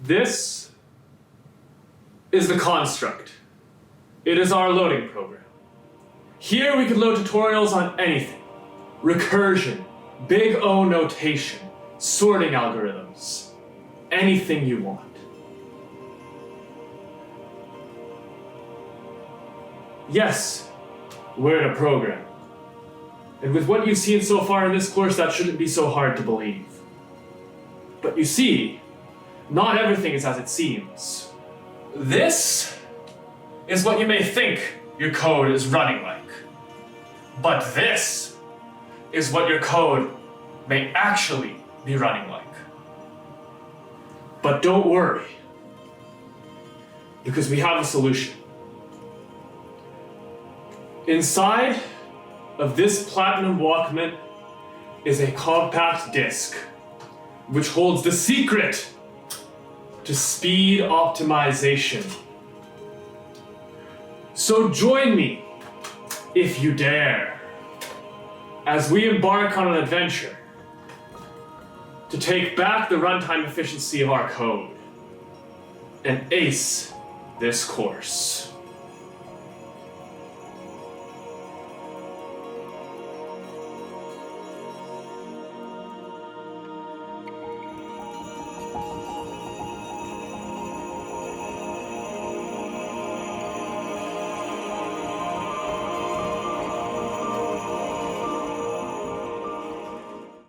This is the construct. It is our loading program. Here we can load tutorials on anything. Recursion, big O notation, sorting algorithms, anything you want. Yes, we're in a program. And with what you've seen so far in this course, that shouldn't be so hard to believe. But you see, not everything is as it seems. This is what you may think your code is running like. But this is what your code may actually be running like. But don't worry, because we have a solution. Inside of this platinum Walkman is a compact disc, which holds the secret to speed optimization. So join me, if you dare, as we embark on an adventure to take back the runtime efficiency of our code and ace this course.